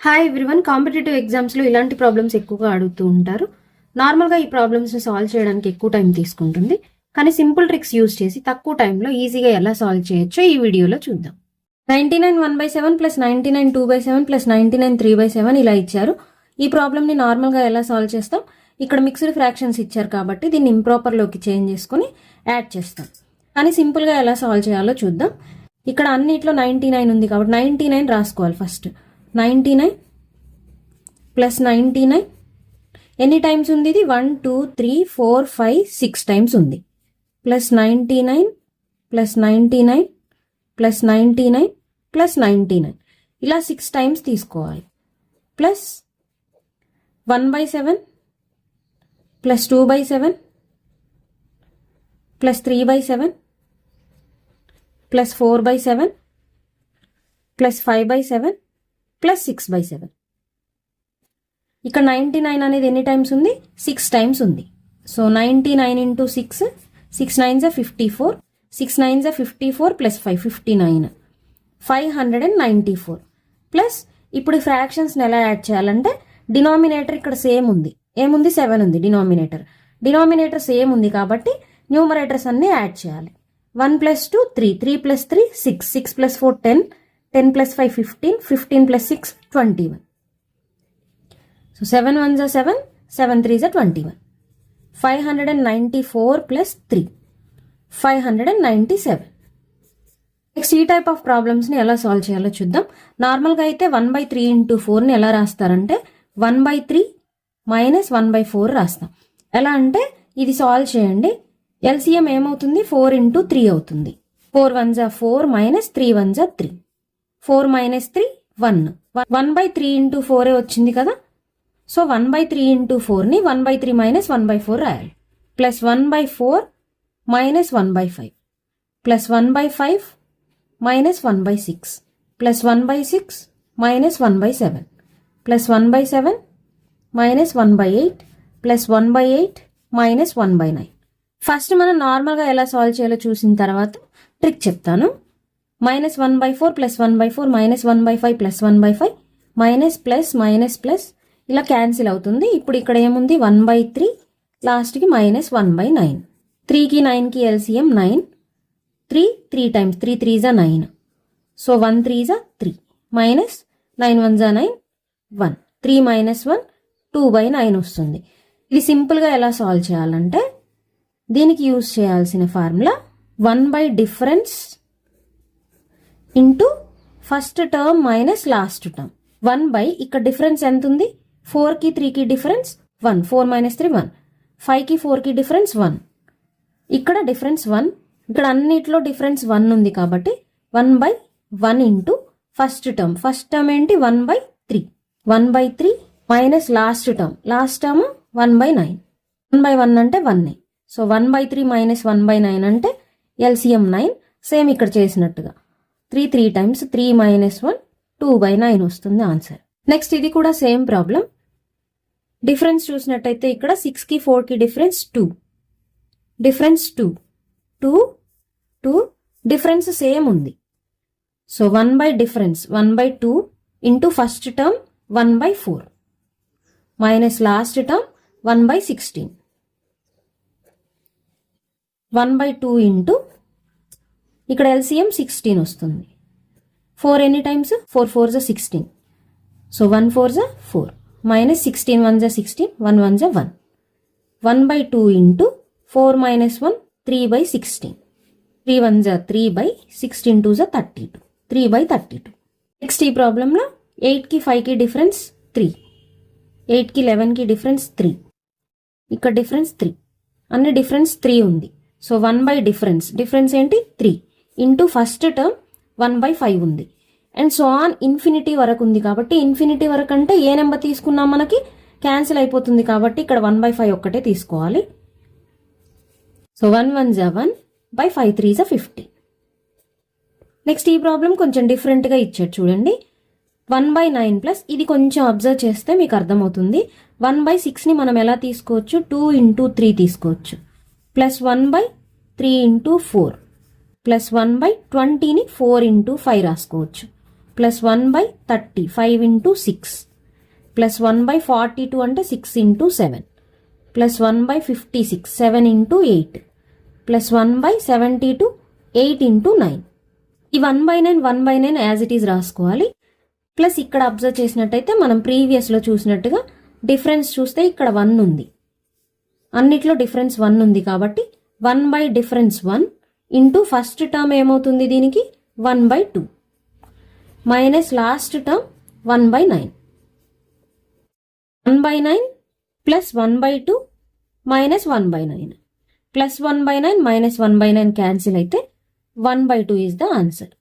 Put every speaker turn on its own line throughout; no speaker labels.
Hi everyone, competitive ఎగ్జామ్స్లో ఇలాంటి problems ఎక్కువగా అడుగుతూ ఉంటారు. నార్మల్గా ఈ ప్రాబ్లమ్స్ని సాల్వ్ చేయడానికి ఎక్కువ టైం తీసుకుంటుంది, కానీ సింపుల్ ట్రిక్స్ యూజ్ చేసి తక్కువ టైంలో ఈజీగా ఎలా సాల్వ్ చేయొచ్చో ఈ వీడియోలో చూద్దాం. 99 1/7 ప్లస్ 99 2/7 ప్లస్ 99 3/7 ఇలా ఇచ్చారు. ఈ ప్రాబ్లమ్ని నార్మల్గా ఎలా సాల్వ్ చేస్తాం? ఇక్కడ మిక్స్డ్ ఫ్రాక్షన్స్ ఇచ్చారు కాబట్టి దీన్ని ఇంప్రాపర్లోకి చేంజ్ చేసుకుని యాడ్ చేస్తాం. కానీ సింపుల్గా ఎలా సాల్వ్ చేయాలో చూద్దాం. ఇక్కడ అన్నిట్లో 99 ఉంది కాబట్టి 99 రాసుకోవాలి. ఫస్ట్ 99 ప్లస్ 99 ఎన్ని టైమ్స్ ఉంది? ఇది 1 2 3 4 5 6 టైమ్స్ ఉంది. ప్లస్ 99 ప్లస్ 99 ప్లస్ 99 ప్లస్ 99 ఇలా 6 టైమ్స్ తీసుకోవాలి. Plus 1/7 plus 2/7 plus 3/7 plus 4/7 plus 5/7 plus 6/7. ఇక్కడ 99 అనేది ఎన్ని టైమ్స్ ఉంది? 6 టైమ్స్ ఉంది. సో 99 ఇంటూ 6 6 9 54 6 9 54 ప్లస్ 5 59 594 ప్లస్ ఇప్పుడు ఫ్రాక్షన్స్ని ఎలా యాడ్ చేయాలంటే డినామినేటర్ ఇక్కడ సేమ్ ఉంది. ఏముంది? 7 ఉంది. డినామినేటర్ సేమ్ ఉంది కాబట్టి న్యూమరేటర్స్ అన్ని యాడ్ చేయాలి. 1 plus 2 3 3 plus 3 6 6 plus 4 10 10 plus 5 15 15 plus 6 21. So 7 1s are 7 7 3s are 21. 594 plus 3 597. Next ఈ టైప్ ఆఫ్ ప్రాబ్లమ్స్ని ఎలా సాల్వ్ చేయాలో చూద్దాం. నార్మల్గా అయితే 1/3 ఇంటూ 4ని ఎలా రాస్తారంటే 1/3 మైనస్ 1/4 రాస్తాం. ఎలా అంటే ఇది సాల్వ్ చేయండి. ఎల్సిఎం ఏమవుతుంది? 4 ఇంటూ 3 అవుతుంది. 4 1s are 4 minus 3 1s are 3. 4 minus 3 1. 1/3 into 4 వచ్చింది కదా. సో 1/3 ఇంటూ 4ని 1/3 మైనస్ 1/4 రాయాలి. Plus 1/4 minus 1/5 plus 1/5 minus 1/6 plus 1/6 minus 1/7 plus 1/7 minus 1/8 plus 1/8 minus 1/9. First మనం నార్మల్గా ఎలా సాల్వ్ చేయాలో చూసిన తర్వాత ట్రిక్ చెప్తాను. Minus 1/4 plus 1/4 minus 1/5 plus 1/5 minus plus minus plus ఇలా క్యాన్సిల్ అవుతుంది. ఇప్పుడు ఇక్కడ ఏముంది? 1/3 లాస్ట్కి మైనస్ 1/9. 3కి 9కి LCM 9. 3 times 3 3s are 9. So 1 3s are 3 minus 9 1s are 9 1. 3 minus 1 2/9 వస్తుంది. ఇది సింపుల్గా ఎలా సాల్వ్ చేయాలంటే దీనికి యూజ్ చేయాల్సిన ఫార్ములా 1/డిఫరెన్స్ into first term minus last term. 1/, ఇక్కడ డిఫరెన్స్ ఎంత ఉంది? 4కి 3కి డిఫరెన్స్ 1. 4 మైనస్ 3 1. 5కి 4కి డిఫరెన్స్ 1. ఇక్కడ డిఫరెన్స్ 1. ఇక్కడ అన్నిట్లో డిఫరెన్స్ 1 ఉంది కాబట్టి 1/1 ఇంటూ ఫస్ట్ టర్మ్ ఏంటి? 1/3. 1/3 మైనస్ లాస్ట్ టర్మ్ 1/9. 1/1 అంటే 1. సో 1/3 మైనస్ 1/9 అంటే ఎల్సిఎం 9. సేమ్ ఇక్కడ చేసినట్టుగా 3 టైమ్స్ 3 మైనస్ 1 2/9 వస్తుంది ఆన్సర్. నెక్స్ట్ ఇది కూడా సేమ్ ప్రాబ్లం. డిఫరెన్స్ చూసినట్టయితే ఇక్కడ 6కి 4కి డిఫరెన్స్ 2. డిఫరెన్స్ 2 డిఫరెన్స్ సేమ్ ఉంది. సో 1/డిఫరెన్స్ 1/2 into first term 1/4 minus last term 1/16. 1/2 into ఇక్కడ ఎల్సిఎం 16 వస్తుంది. 4 ఎన్ని times? 4 4s are 16. So 1 4s are 4 minus 16 1s are 16 1 1s are 1. 1/2 into 4 minus 1 3/16. 3 1s are 3/16 2s are 32. 3/32. Next ఈ ప్రాబ్లంలో 8కి 5కి difference 3. 8కి 11కి difference 3. ఇక్కడ difference 3. అన్ని డిఫరెన్స్ 3 ఉంది. సో 1/డిఫరెన్స్ ఏంటి? 3 ఇంటూ ఫస్ట్ టర్మ్ 1/5 ఉంది. అండ్ సో ఆన్ ఇన్ఫినిటీ వరకు ఉంది కాబట్టి ఇన్ఫినిటీ వరకు అంటే ఏ నెంబర్ తీసుకున్నాం మనకి క్యాన్సిల్ అయిపోతుంది కాబట్టి ఇక్కడ 1/5 ఒక్కటే తీసుకోవాలి. So 1 1s are 1 by 5 3s are 15. Next ఈ ప్రాబ్లం కొంచెం డిఫరెంట్గా ఇచ్చాడు చూడండి. 1/9 ప్లస్ ఇది కొంచెం అబ్జర్వ్ చేస్తే మీకు అర్థమవుతుంది. 1/6ని మనం ఎలా తీసుకోవచ్చు? 2 ఇంటూ 3 తీసుకోవచ్చు. ప్లస్ 1/3 ఇంటూ 4 ప్లస్ 1/20ని 4 ఇంటూ 5 రాసుకోవచ్చు. ప్లస్ 1/30 5 into 6 ప్లస్ 1/42 అంటే 6 into 7 plus 1/56 7 into 8 plus 1/72 8 into 9. ఈ 1/9 1/9 యాజ్ ఇట్ ఈజ్ రాసుకోవాలి. ప్లస్ ఇక్కడ అబ్జర్వ్ చేసినట్టయితే మనం ప్రీవియస్లో చూసినట్టుగా డిఫరెన్స్ చూస్తే ఇక్కడ 1 ఉంది, అన్నిట్లో డిఫరెన్స్ 1 ఉంది కాబట్టి 1/డిఫరెన్స్ 1 ఇంటూ ఫస్ట్ టర్మ్ ఏమవుతుంది దీనికి 1/2 minus last term 1/9. 1/9 plus 1/2 minus 1/9 plus 1/9 minus 1/9 cancel అయితే 1/2 is the answer.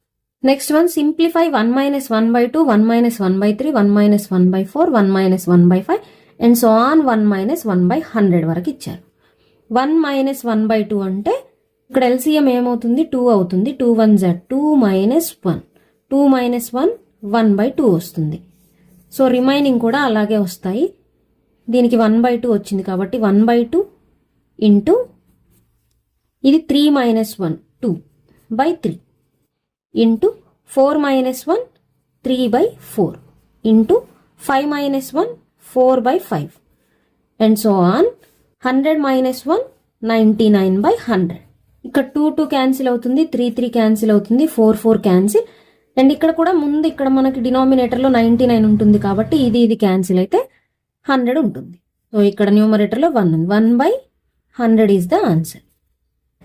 Next one simplify 1 minus 1/2 1 minus 1/3 1 minus 1/4 1 minus 1/5 and so on 1 minus 1/100 వరకు ఇచ్చారు. 1 minus 1/2 అంటే ఇక్కడ ఎల్సిఎం ఏమవుతుంది 2 అవుతుంది. 2 1s are 2 minus 1 2 minus 1 1/2 వస్తుంది. సో రిమైనింగ్ కూడా అలాగే వస్తాయి. దీనికి 1/2 వచ్చింది కాబట్టి 1/2 ఇంటూ ఇది 3 minus 1 2/3 into 4 minus 1 3/4 into 5 minus 1 4/5 and so on 100 minus 1 99/100. ఇక్కడ 2 క్యాన్సిల్ అవుతుంది, 3 క్యాన్సిల్ అవుతుంది, 4 క్యాన్సిల్. అండ్ ఇక్కడ కూడా ముందు ఇక్కడ మనకి డినామినేటర్లో 99 ఉంటుంది కాబట్టి ఇది క్యాన్సిల్ అయితే 100 ఉంటుంది. సో ఇక్కడ న్యూమరేటర్లో 1 ఉంది. 1/100 is the answer.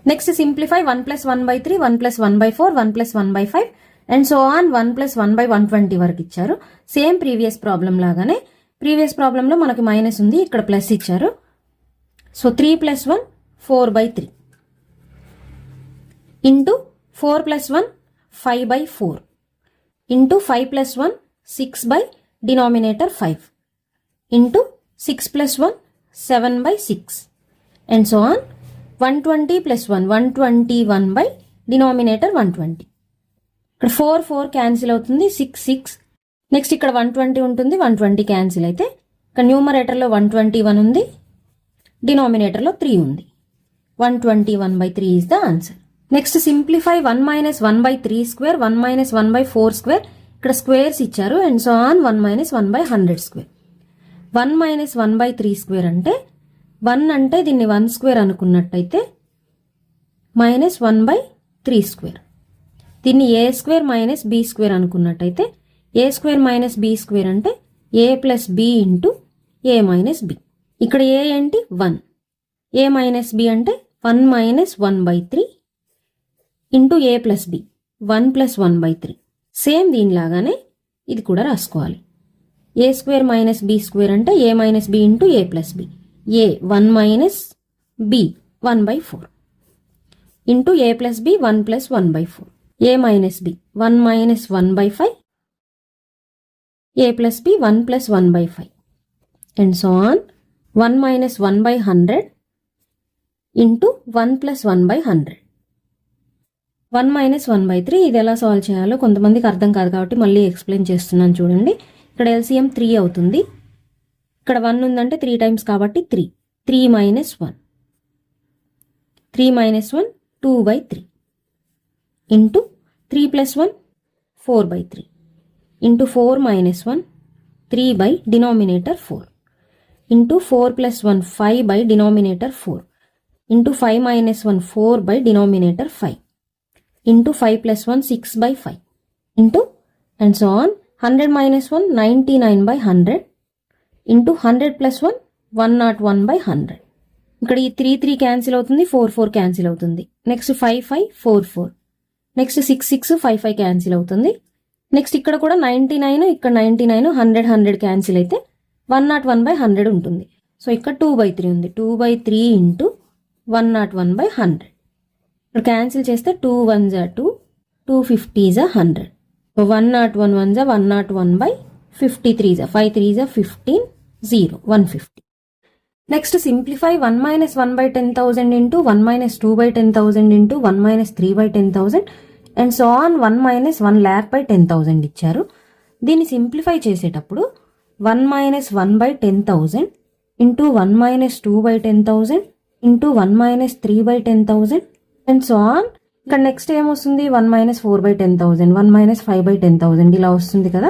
Next simplify 1 + 1/3 1 + 1/4 1 + 1/5 and so on 1 + 1/120 వరకు ఇచ్చారు. సేమ్ ప్రీవియస్ ప్రాబ్లం లాగానే ప్రీవియస్ ప్రాబ్లంలో మనకి మైనస్ ఉంది, ఇక్కడ ప్లస్ ఇచ్చారు. So 3 + 1 4/3 into 4 + 1 5/4 into 5 + 1 6 denominator 5 into 6 + 1 7/6 and so on 120 + 1 121 denominator 120. ఇక్కడ 4 క్యాన్సిల్ అవుతుంది, 6 నెక్స్ట్ ఇక్కడ 120 ఉంటుంది, 120 క్యాన్సిల్ అయితే ఇక్కడ న్యూమరేటర్లో 121 ఉంది, డినామినేటర్లో 3 ఉంది. 121/3 is the answer. Next simplify 1 minus 1/3² 1 minus 1/4² ఇక్కడ స్క్వేర్స్ ఇచ్చారు and so on 1 minus 1/100². 1 minus 1/3² అంటే 1 అంటే దీన్ని 1² అనుకున్నట్టయితే మైనస్ 1/3². దీన్ని a² minus b² అనుకున్నట్టయితే a² minus b² అంటే a plus b into a minus b. ఇక్కడ a ఏంటి 1, a మైనస్ b అంటే 1 minus 1/3 into a plus b 1 + 1/3. Same దీనిలాగానే ఇది కూడా రాసుకోవాలి. a² మైనస్ b² అంటే a minus b into a plus b. a 1 minus b 1/4 into a plus b 1 + 1/4. a minus b 1 minus 1/5 a plus b 1 + 1/5 and so on 1 minus 1/100 into 1 + 1/100. 1 minus 1/3 ఇది ఎలా solve చేయాలో కొంతమందికి అర్థం కాదు కాబట్టి మళ్ళీ explain చేస్తున్నాను చూడండి. ఇక్కడ ఎల్సిఎం 3 అవుతుంది, ఇక్కడ 1 ఉందంటే 3 టైమ్స్ కాబట్టి 3 minus 1 3 minus 1 2/3 into 3 + 1 4/3 into 4 minus 1 3 denominator 4 into 4 + 1 5 denominator 4 into 5 minus 1 4 denominator 5 into 5 + 1 6/5 into and so on 100 minus 1 99/100 into 100 + 1 101/100. ఇక్కడ ఈ 3 క్యాన్సిల్ అవుతుంది, 4 క్యాన్సిల్ అవుతుంది. నెక్స్ట్ 5 4 నెక్స్ట్ 6 5 క్యాన్సిల్ అవుతుంది. నెక్స్ట్ ఇక్కడ కూడా 99 ఇక్కడ 99 100 క్యాన్సిల్ అయితే 101/100 ఉంటుంది. సో ఇక్కడ 2/3 ఉంది, 2/3 ఇంటూ 101/100. ఇక్కడ క్యాన్సిల్ చేస్తే 2 1s are 2 2 50s are 100. 101 1s are 101/53s are 5 3s are 15 0 150. Next simplify 1 minus 1/10,000 into 1 minus 2/10,000 into 1 minus 3/10,000 and so on 1 minus 1,00,000/10,000 ఇచ్చారు. దీన్ని సింప్లిఫై చేసేటప్పుడు 1 minus 1/10,000 into 1 minus 2/10,000 into 1 minus 3/10,000 and so on ఇక్కడ next ఏమొస్తుంది 1 - 4/10,000, 1 - 5/10,000 ఇలా వస్తుంది కదా.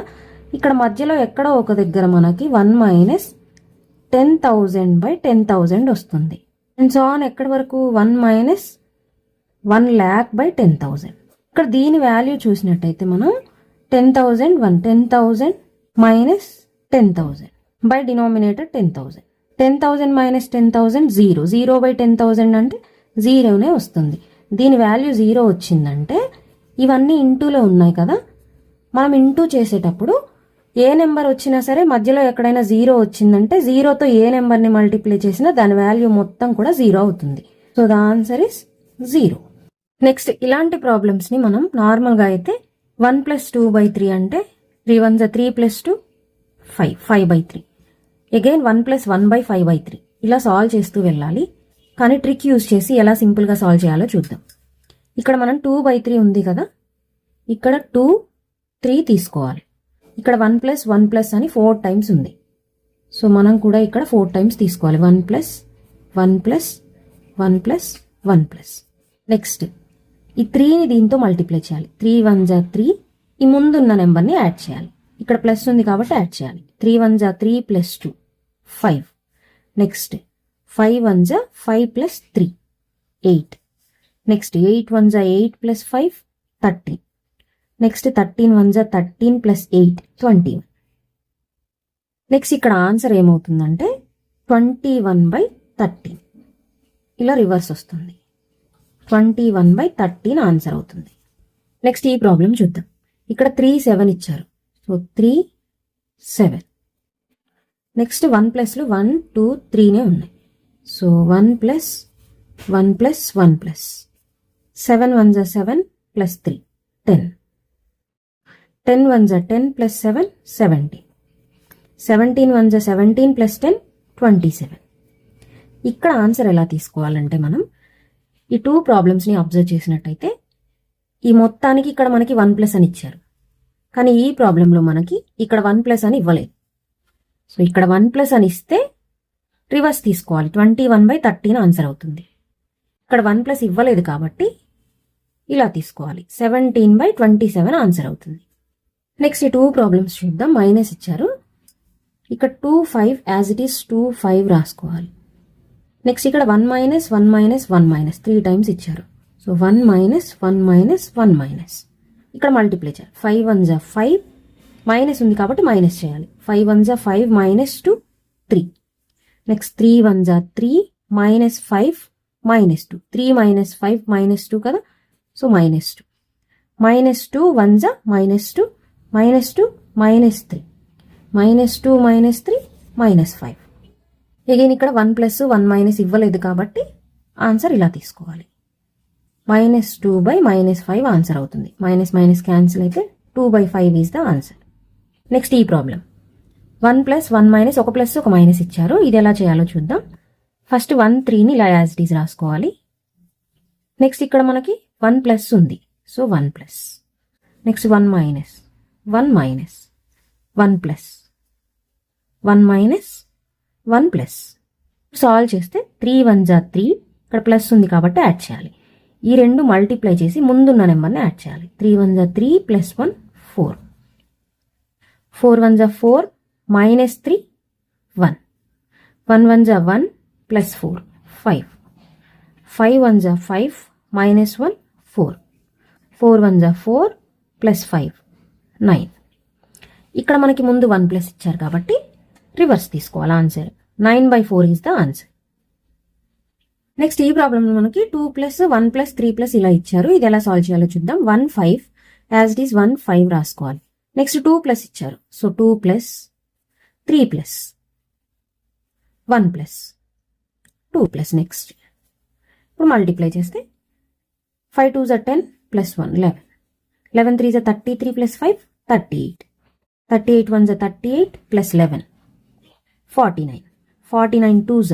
ఇక్కడ మధ్యలో ఎక్కడో ఒక దగ్గర మనకి 1 - 10,000/10,000 వస్తుంది. అండ్ సో ఆన్ ఎక్కడి వరకు 1 - 1,00,000/10,000. ఇక్కడ దీని వాల్యూ చూసినట్టయితే మనం 10,000 10,000 - 10,000 బై డినామినేటర్ 10,000. 10,000 - 10,000 0. 0/10,000 అంటే జీరోనే వస్తుంది. దీని వాల్యూ 0 వచ్చిందంటే ఇవన్నీ ఇంటూలో ఉన్నాయి కదా, మనం ఇంటూ చేసేటప్పుడు ఏ నెంబర్ వచ్చినా సరే మధ్యలో ఎక్కడైనా 0 వచ్చిందంటే 0తో ఏ నెంబర్ని మల్టిప్లై చేసినా దాని వాల్యూ మొత్తం కూడా 0 అవుతుంది. So the answer is 0. Next ఇలాంటి ప్రాబ్లమ్స్ని మనం నార్మల్గా అయితే 1 + 2/3 అంటే 3 × 1 = 3 + 2 5, 5/3. అగైన్ 1 + 1/5/3 ఇలా సాల్వ్ చేస్తూ వెళ్ళాలి. కానీ ట్రిక్ యూజ్ చేసి ఎలా సింపుల్గా సాల్వ్ చేయాలో చూద్దాం. ఇక్కడ మనం 2/3 ఉంది కదా, ఇక్కడ 2, 3 తీసుకోవాలి. ఇక్కడ 1 + 1 అని 4 టైమ్స్ ఉంది. సో మనం కూడా ఇక్కడ 4 టైమ్స్ తీసుకోవాలి. 1 + 1 + 1 + 1 నెక్స్ట్ ఈ 3ని దీంతో మల్టిప్లై చేయాలి. 3 × 1 = 3. ఈ ముందున్న నెంబర్ని యాడ్ చేయాలి. ఇక్కడ ప్లస్ ఉంది కాబట్టి యాడ్ చేయాలి. 3 × 1 = 3 + 2 5. నెక్స్ట్ 5 × 1 = 5 + 3 8. నెక్స్ట్ 8 × 1 = 8 + 5 13. నెక్స్ట్ 13 × 1 = 13 + 8 21. నెక్స్ట్ ఇక్కడ ఆన్సర్ ఏమవుతుందంటే 21/13. ఇలా రివర్స్ వస్తుంది. 21/13 ఆన్సర్ అవుతుంది. నెక్స్ట్ ఈ ప్రాబ్లం చూద్దాం. ఇక్కడ 3 7 ఇచ్చారు. సో 3 7. నెక్స్ట్ 1 ప్లస్లు 1 2 3నే ఉన్నాయి. సో 1 + 1 + 1 7 × 1 = 7 + 3 10. 10 × 1 = 10 + 7 17. 17 × 1 = 17 + 10 27. ఇక్కడ ఆన్సర్ ఎలా తీసుకోవాలంటే మనం ఈ 2 ప్రాబ్లమ్స్ని అబ్జర్వ్ చేసినట్టయితే ఈ మొత్తానికి ఇక్కడ మనకి 1+ అని ఇచ్చారు. కానీ ఈ ప్రాబ్లంలో మనకి ఇక్కడ 1+ అని ఇవ్వలేదు. సో ఇక్కడ 1+ అని ఇస్తే రివర్స్ తీసుకోవాలి. 21/13 ఆన్సర్ అవుతుంది. ఇక్కడ 1+ ఇవ్వలేదు కాబట్టి ఇలా తీసుకోవాలి. 17/27 ఆన్సర్ అవుతుంది. నెక్స్ట్ ఈ 2 ప్రాబ్లమ్స్ చూద్దాం. మైనస్ ఇచ్చారు. ఇక్కడ 2 5 యాజ్ ఇట్ ఈస్ 2 5 రాసుకోవాలి. నెక్స్ట్ ఇక్కడ 1 - 1 - 1 3 టైమ్స్ ఇచ్చారు. సో 1 - 1 - 1 ఇక్కడ మల్టిప్లై చేయాలి. 5 × 1 = 5 మైనస్ ఉంది కాబట్టి మైనస్ చేయాలి. 5 × 1 = 5 - 2 3. నెక్స్ట్ 3 × 1 = 3 - 5 -2 3 - 5 -2 కదా. సో -2 -2 1 = -2 -2 -3 -2 -3 -5. అగైన్ ఇక్కడ 1 + 1 - ఇవ్వలేదు కాబట్టి ఆన్సర్ ఇలా తీసుకోవాలి. -2/-5 ఆన్సర్ అవుతుంది. మైనస్ క్యాన్సిల్ అయితే 2/5 ఈజ్ ద ఆన్సర్. నెక్స్ట్ ఈ ప్రాబ్లం 1 + 1 - ఒక ప్లస్ ఒక మైనస్ ఇచ్చారు. ఇది ఎలా చేయాలో చూద్దాం. ఫస్ట్ 1 3ని ఇలా యాజ్ ఇట్ ఈజ్ రాసుకోవాలి. నెక్స్ట్ ఇక్కడ మనకి 1+ ఉంది. సో 1+. నెక్స్ట్ 1 - 1 - 1+, 1 - 1+. సాల్వ్ చేస్తే 3 × 1 = 3. ఇక్కడ ప్లస్ ఉంది కాబట్టి యాడ్ చేయాలి. ఈ రెండు మల్టిప్లై చేసి ముందున్న నెంబర్ని యాడ్ చేయాలి. 3 × 1 = 3 + 1 4. 4 × 1 = 4 -3 1. 1 × 1 = 1 + 4 5. 5 × 1 = 5 -1 4. 4 × 1 = 4 + 5 9. ఇక్కడ మనకి ముందు 1+ ఇచ్చారు కాబట్టి రివర్స్ తీసుకోవాలి. Answer 9/4 is the answer. Next ఈ ప్రాబ్లంలో మనకి 2 + 1 + 3+ ఇలా ఇచ్చారు. ఇది ఎలా సాల్వ్ చేయాలో చూద్దాం. 1 5 యాజ్ ఇట్ ఈస్ 1 5 రాసుకోవాలి. నెక్స్ట్ 2+ ఇచ్చారు. సో 2 + 3+ 1 + 2+. నెక్స్ట్ ఇప్పుడు మల్టిప్లై చేస్తే 5 2 = 10 + 1 11. 11 3 = 33 + 5 38. 38 1 = 38 + 11 49. 49 2 =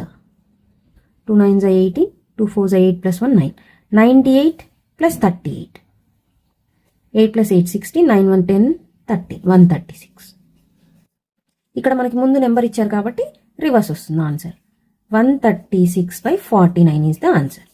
2 9 = 18. 2 4 = 8 + 1 9. 98 + 38. 8 + 8 16. 9 1 10 30 136. ఇక్కడ మనకి ముందు నెంబర్ ఇచ్చారు కాబట్టి రివర్స్ వస్తుంది ఆన్సర్. 136/49 is the answer.